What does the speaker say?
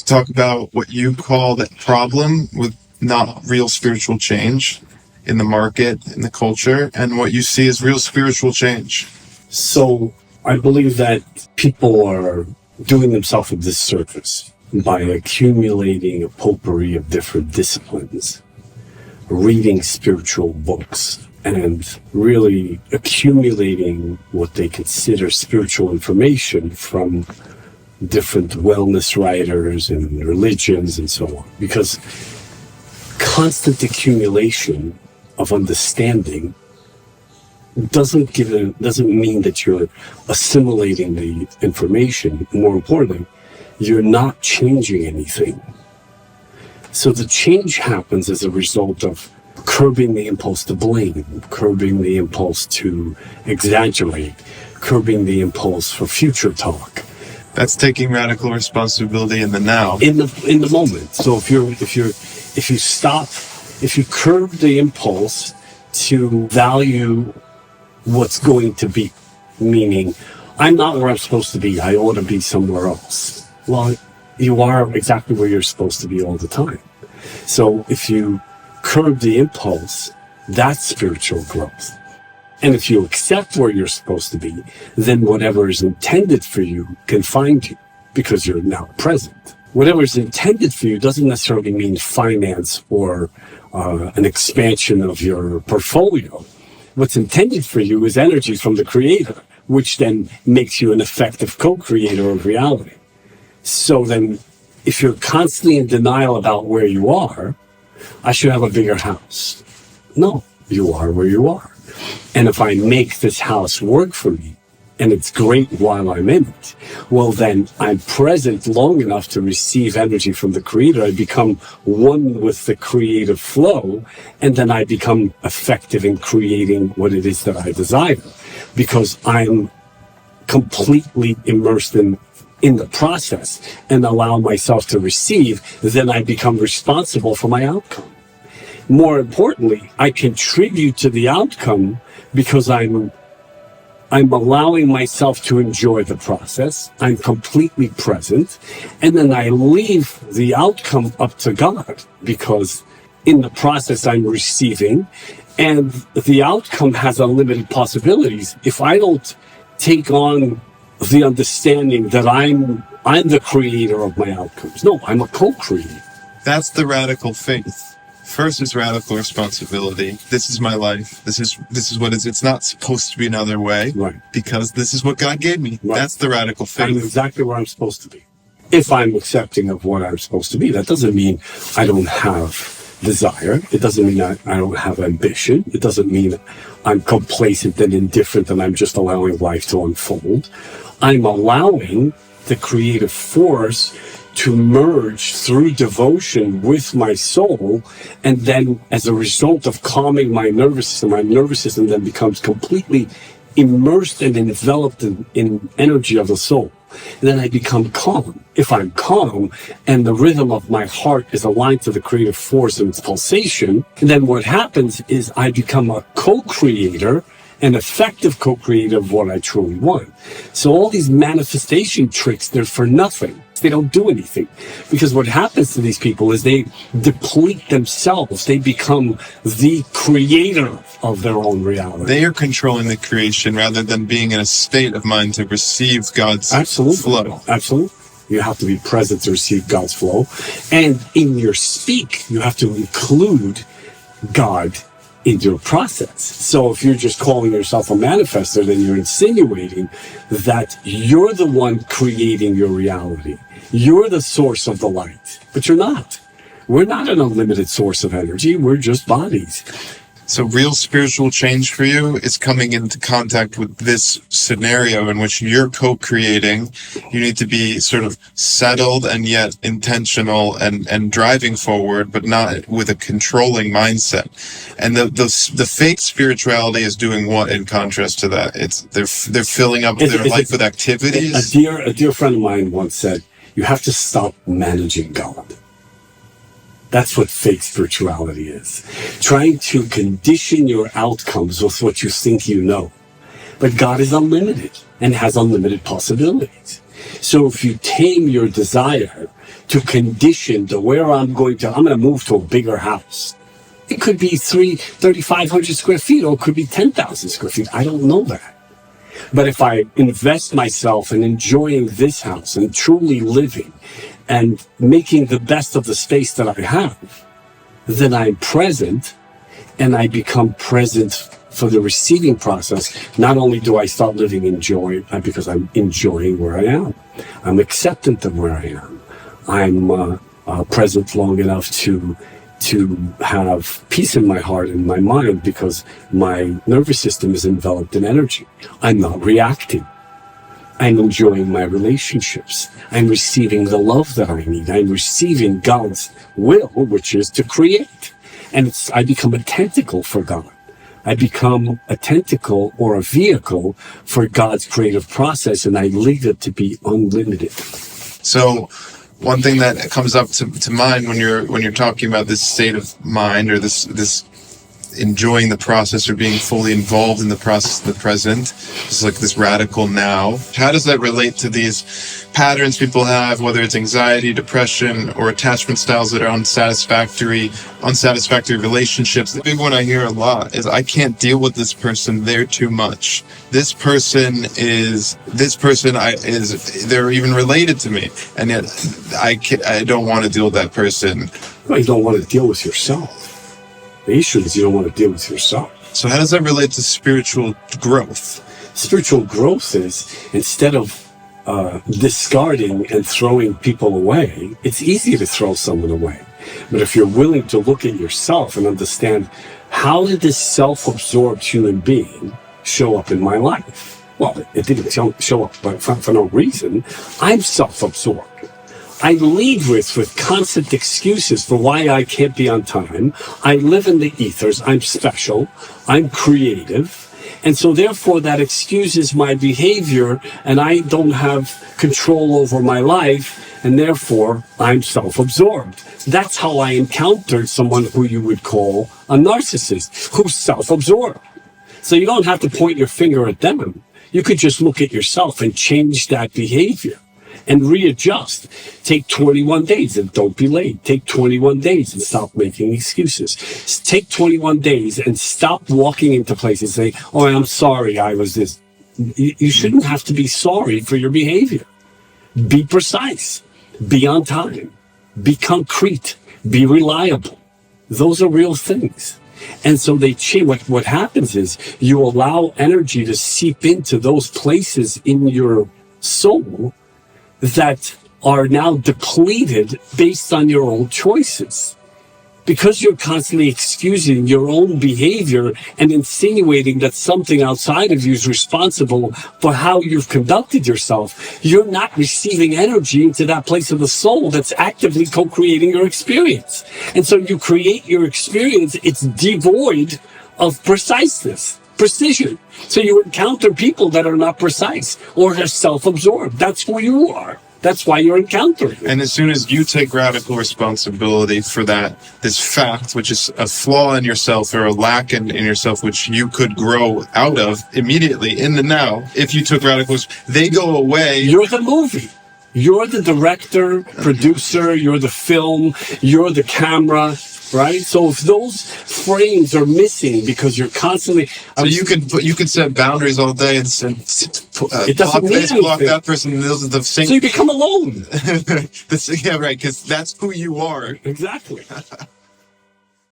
talk about what you call the problem with not real spiritual change in the market, in the culture, and what you see as real spiritual change. So I believe that people are doing themselves a disservice by accumulating a potpourri of different disciplines, reading spiritual books, and really accumulating what they consider spiritual information from different wellness writers and religions and so on. Because constant accumulation of understanding doesn't mean that you're assimilating the information. More importantly, you're not changing anything. So the change happens as a result of curbing the impulse to blame, curbing the impulse to exaggerate, curbing the impulse for future talk. That's taking radical responsibility in the now. In the moment. So if you curb the impulse to value what's going to be, meaning I'm not where I'm supposed to be, I ought to be somewhere else. Well, you are exactly where you're supposed to be all the time. So if you curb the impulse, that's spiritual growth. And if you accept where you're supposed to be, then whatever is intended for you can find you because you're now present. Whatever is intended for you doesn't necessarily mean finance or an expansion of your portfolio. What's intended for you is energy from the Creator, which then makes you an effective co-creator of reality. So then, if you're constantly in denial about where you are, I should have a bigger house. No, you are where you are. And if I make this house work for me, and it's great while I'm in it, well then I'm present long enough to receive energy from the Creator. I become one with the creative flow, and then I become effective in creating what it is that I desire. Because I'm completely immersed in the process and allow myself to receive, then I become responsible for my outcome. More importantly, I contribute to the outcome because I'm allowing myself to enjoy the process. I'm completely present. And then I leave the outcome up to God because in the process I'm receiving, and the outcome has unlimited possibilities. If I don't take on the understanding that I'm the creator of my outcomes. No, I'm a co-creator. That's the radical faith. First is radical responsibility. This is my life. This is what it is. It's not supposed to be another way. Right. Because this is what God gave me. Right. That's the radical faith. I'm exactly where I'm supposed to be. If I'm accepting of what I'm supposed to be, that doesn't mean I don't have desire. It doesn't mean I don't have ambition. It doesn't mean I'm complacent and indifferent and I'm just allowing life to unfold. I'm allowing the creative force to merge through devotion with my soul, and then as a result of calming my nervous system then becomes completely immersed and enveloped in energy of the soul. And then I become calm. If I'm calm and the rhythm of my heart is aligned to the creative force and its pulsation, then what happens is I become a co-creator, an effective co-creator of what I truly want. So all these manifestation tricks, they're for nothing. They don't do anything. Because what happens to these people is they deplete themselves. They become the creator of their own reality. They are controlling the creation rather than being in a state of mind to receive God's flow. Absolutely. You have to be present to receive God's flow. And in your speak, you have to include God in your process. So if you're just calling yourself a manifester, then you're insinuating that you're the one creating your reality. You're the source of the light, but you're not. We're not an unlimited source of energy. We're just bodies. So real spiritual change for you is coming into contact with this scenario in which you're co-creating. You need to be sort of settled and yet intentional and driving forward, but not with a controlling mindset. And the fake spirituality is doing what in contrast to that? They're filling up their life with activities. A dear friend of mine once said, you have to stop managing God. That's what fake spirituality is. Trying to condition your outcomes with what you think you know. But God is unlimited and has unlimited possibilities. So if you tame your desire to condition to where I'm going to move to a bigger house. It could be 3,500 square feet, or it could be 10,000 square feet. I don't know that. But if I invest myself in enjoying this house and truly living and making the best of the space that I have, then I'm present, and I become present for the receiving process. Not only do I start living in joy because I'm enjoying where I am, I'm acceptant of where I am. I'm present long enough to have peace in my heart and my mind because my nervous system is enveloped in energy. I'm not reacting. I'm enjoying my relationships. I'm receiving the love that I need. I'm receiving God's will, which is to create. And I become a tentacle for God. I become a tentacle or a vehicle for God's creative process, and I leave it to be unlimited. So one thing that comes up to mind when you're talking about this state of mind, or this enjoying the process or being fully involved in the process of the present, it's like this radical now. How does that relate to these patterns people have, whether it's anxiety, depression, or attachment styles that are unsatisfactory relationships? The big one I hear a lot is, I can't deal with this person, they're too much. They're even related to me, and yet I don't want to deal with that person. Well, you don't want to deal with yourself. The issue is you don't want to deal with yourself. So how does that relate to spiritual growth? Spiritual growth is, instead of discarding and throwing people away, it's easy to throw someone away. But if you're willing to look at yourself and understand, how did this self-absorbed human being show up in my life? Well, it didn't show up for no reason. I'm self-absorbed. I lead with constant excuses for why I can't be on time. I live in the ethers. I'm special. I'm creative. And so therefore that excuses my behavior, and I don't have control over my life, and therefore I'm self-absorbed. That's how I encountered someone who you would call a narcissist, who's self-absorbed. So you don't have to point your finger at them. You could just look at yourself and change that behavior and readjust. Take 21 days and don't be late. Take 21 days and stop making excuses. Take 21 days and stop walking into places and say, oh, I'm sorry, I was this. You shouldn't have to be sorry for your behavior. Be precise. Be on time. Be concrete. Be reliable. Those are real things. And so they change. What happens is you allow energy to seep into those places in your soul that are now depleted based on your own choices. Because you're constantly excusing your own behavior and insinuating that something outside of you is responsible for how you've conducted yourself, you're not receiving energy into that place of the soul that's actively co-creating your experience. And so you create your experience, it's devoid of precision. So you encounter people that are not precise or are self-absorbed. That's who you are. That's why you're encountering it. And as soon as you take radical responsibility for this fact, which is a flaw in yourself or a lack in yourself, which you could grow out of immediately in the now, if you took radical, they go away. You're the movie. You're the director, producer, you're the film, you're the camera, right? So if those frames are missing because you're constantly... So you could set boundaries all day and it doesn't mean anything. Block that person. Those are the same. So you become alone. Yeah, right, because that's who you are. Exactly.